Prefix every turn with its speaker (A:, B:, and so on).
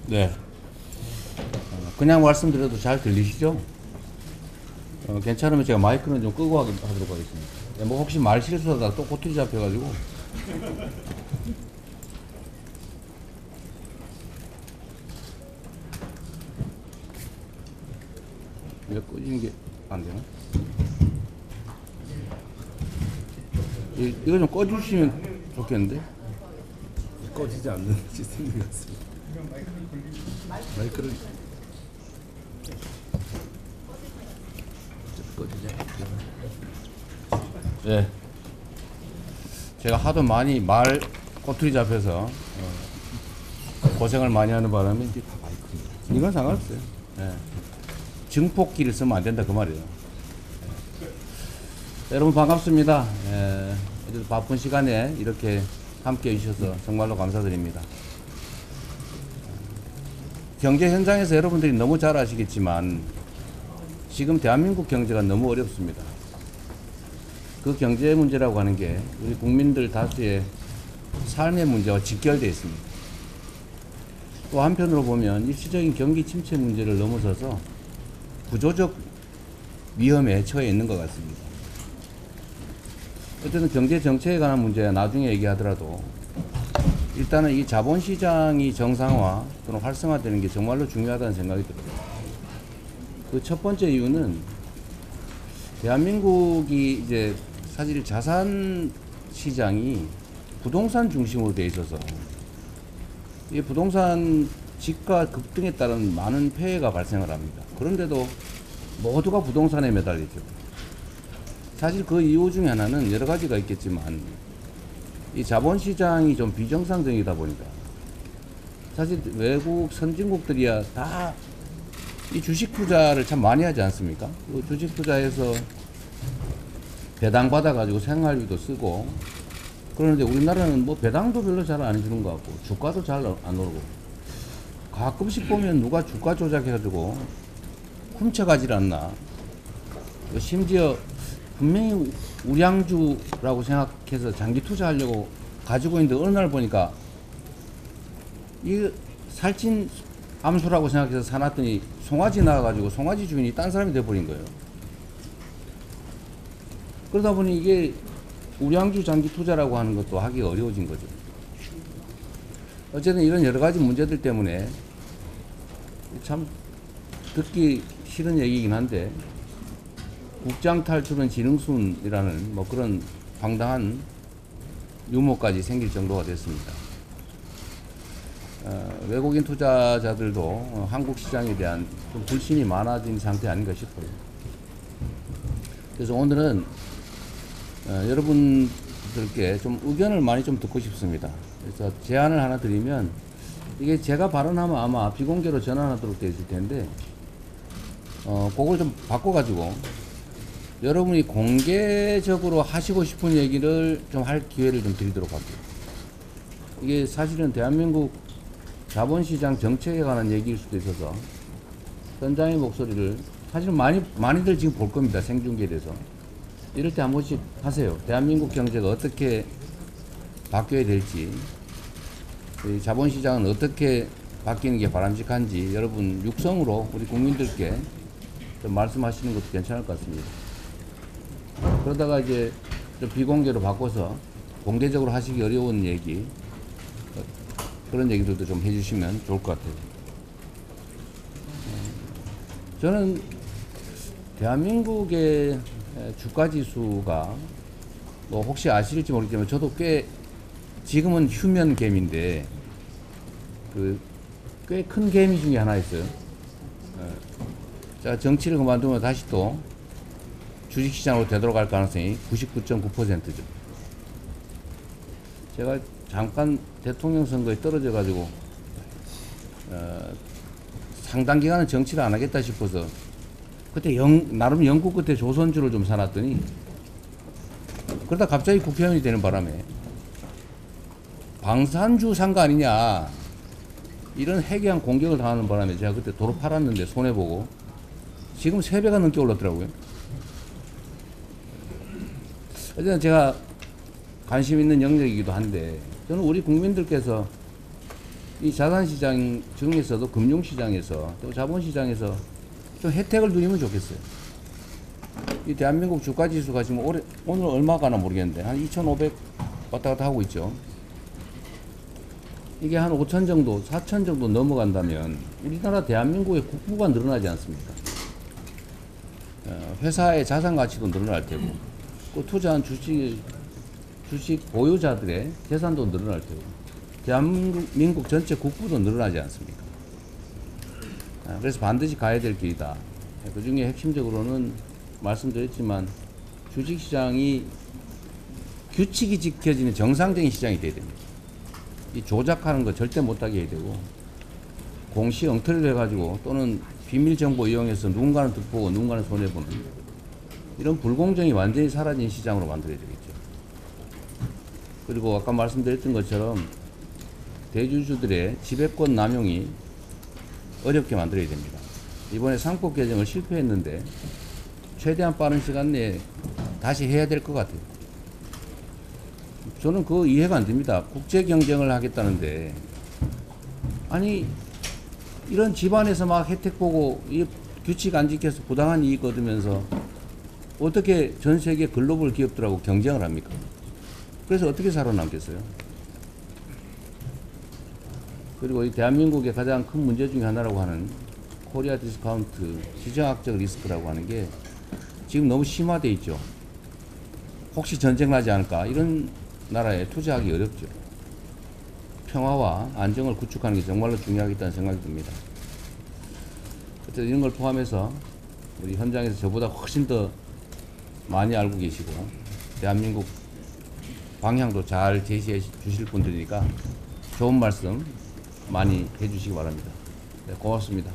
A: 네. 그냥 말씀드려도 잘 들리시죠? 괜찮으면 제가 마이크는 좀 끄고 하도록 하겠습니다. 네, 뭐 혹시 말 실수하다가 또 꼬투리 잡혀가지고. 왜 꺼지는 게 안 되나? 이거 좀 꺼주시면 좋겠는데?
B: 꺼지지 않는 시스템인 것 같습니다. 마이크를 꺼지지.
A: 네. 제가 하도 많이 말 꼬투리 잡혀서 고생을 많이 하는 바람에
B: 이게 다 마이크입니다.
A: 이건 상관없어요. 네. 증폭기를 쓰면 안 된다 그 말이에요. 여러분 반갑습니다. 바쁜 시간에 이렇게 함께 해주셔서 정말로 감사드립니다. 경제 현장에서 여러분들이 너무 잘 아시겠지만 지금 대한민국 경제가 너무 어렵습니다. 그 경제 문제라고 하는 게 우리 국민들 다수의 삶의 문제와 직결되어 있습니다. 또 한편으로 보면 일시적인 경기 침체 문제를 넘어서서 구조적 위험에 처해 있는 것 같습니다. 어쨌든 경제 정책에 관한 문제야 나중에 얘기하더라도 일단은 이 자본시장이 정상화 또는 활성화되는 게 정말로 중요하다는 생각이 들어요. 그 첫 번째 이유는 대한민국이 이제 사실 자산 시장이 부동산 중심으로 돼 있어서 이 부동산 집가 급등에 따른 많은 폐해가 발생을 합니다. 그런데도 모두가 부동산에 매달리죠. 사실 그 이유 중에 하나는 여러 가지가 있겠지만 이 자본시장이 좀 비정상적이다 보니까 사실 외국 선진국들이야 다 이 주식 투자를 참 많이 하지 않습니까? 그 주식 투자해서 배당 받아가지고 생활비도 쓰고 그러는데 우리나라는 뭐 배당도 별로 잘 안 해주는 것 같고 주가도 잘 안 오르고 가끔씩 보면 누가 주가 조작해가지고 훔쳐가질 않나. 심지어 분명히 우량주라고 생각해서 장기 투자하려고 가지고 있는데 어느 날 보니까 이 살찐 암수라고 생각해서 사놨더니 송아지 나와가지고 송아지 주인이 딴 사람이 돼버린 거예요. 그러다 보니 이게 우량주 장기 투자라고 하는 것도 하기 어려워진 거죠. 어쨌든 이런 여러 가지 문제들 때문에 참 듣기 싫은 얘기이긴 한데 국장 탈출은 지능순이라는 뭐 그런 황당한 유머까지 생길 정도가 됐습니다. 외국인 투자자들도 한국 시장에 대한 좀 불신이 많아진 상태 아닌가 싶어요. 그래서 오늘은 여러분들께 좀 의견을 많이 좀 듣고 싶습니다. 그래서 제안을 하나 드리면 이게 제가 발언하면 아마 비공개로 전환하도록 되어 있을 텐데 그걸 좀 바꿔가지고 여러분이 공개적으로 하시고 싶은 얘기를 좀 할 기회를 좀 드리도록 할게요. 이게 사실은 대한민국 자본시장 정책에 관한 얘기일 수도 있어서 현장의 목소리를 사실은 많이들 지금 볼 겁니다. 생중계에 대해서. 이럴 때 한 번씩 하세요. 대한민국 경제가 어떻게 바뀌어야 될지, 이 자본시장은 어떻게 바뀌는 게 바람직한지 여러분 육성으로 우리 국민들께 좀 말씀하시는 것도 괜찮을 것 같습니다. 그러다가 이제 좀 비공개로 바꿔서 공개적으로 하시기 어려운 얘기, 그런 얘기들도 좀 해주시면 좋을 것 같아요. 저는 대한민국의 주가지수가 뭐 혹시 아실지 모르겠지만 저도 꽤 지금은 휴면 겜인데 꽤 큰 개미 중에 하나 있어요. 제가 정치를 그만두면 다시 또 주식시장으로 되돌아갈 가능성이 99.9%죠. 제가 잠깐 대통령 선거에 떨어져 가지고 상당 기간은 정치를 안 하겠다 싶어서 그때 나름 영국 끝에 조선주를 좀 사놨더니 그러다 갑자기 국회의원이 되는 바람에 방산주 산 거 아니냐 이런 해괴한 공격을 당하는 바람에 제가 그때 도로 팔았는데 손해보고 지금 3배가 넘게 올랐더라고요. 어쨌든 제가 관심 있는 영역이기도 한데 저는 우리 국민들께서 이 자산시장 중에서도 금융시장에서 또 자본시장에서 좀 혜택을 누리면 좋겠어요. 이 대한민국 주가지수가 지금 오늘 얼마 가나 모르겠는데 한 2,500 왔다 갔다 하고 있죠. 이게 한 5천 정도, 4천 정도 넘어간다면 우리나라 대한민국의 국부가 늘어나지 않습니까? 회사의 자산 가치도 늘어날 테고, 그 투자한 주식 보유자들의 재산도 늘어날 테고, 대한민국 전체 국부도 늘어나지 않습니까? 그래서 반드시 가야 될 길이다. 그 중에 핵심적으로는 말씀드렸지만 주식시장이 규칙이 지켜지는 정상적인 시장이 돼야 됩니다. 이 조작하는 거 절대 못하게 해야 되고, 공시 엉터리를 해가지고 또는 비밀 정보 이용해서 누군가는 득보고 누군가는 손해보는 이런 불공정이 완전히 사라진 시장으로 만들어야 되겠죠. 그리고 아까 말씀드렸던 것처럼 대주주들의 지배권 남용이 어렵게 만들어야 됩니다. 이번에 상법 개정을 실패했는데 최대한 빠른 시간 내에 다시 해야 될 것 같아요. 저는 그거 이해가 안 됩니다. 국제 경쟁을 하겠다는데, 아니 이런 집안에서 막 혜택 보고 이 규칙 안 지켜서 부당한 이익 얻으면서 어떻게 전 세계 글로벌 기업들하고 경쟁을 합니까? 그래서 어떻게 살아남겠어요? 그리고 이 대한민국의 가장 큰 문제 중에 하나라고 하는 코리아 디스카운트, 지정학적 리스크라고 하는 게 지금 너무 심화돼 있죠. 혹시 전쟁 나지 않을까? 이런 나라에 투자하기 어렵죠. 평화와 안정을 구축하는 게 정말로 중요하겠다는 생각이 듭니다. 어쨌든 이런 걸 포함해서 우리 현장에서 저보다 훨씬 더 많이 알고 계시고 대한민국 방향도 잘 제시해 주실 분들이니까 좋은 말씀 많이 해주시기 바랍니다. 네, 고맙습니다.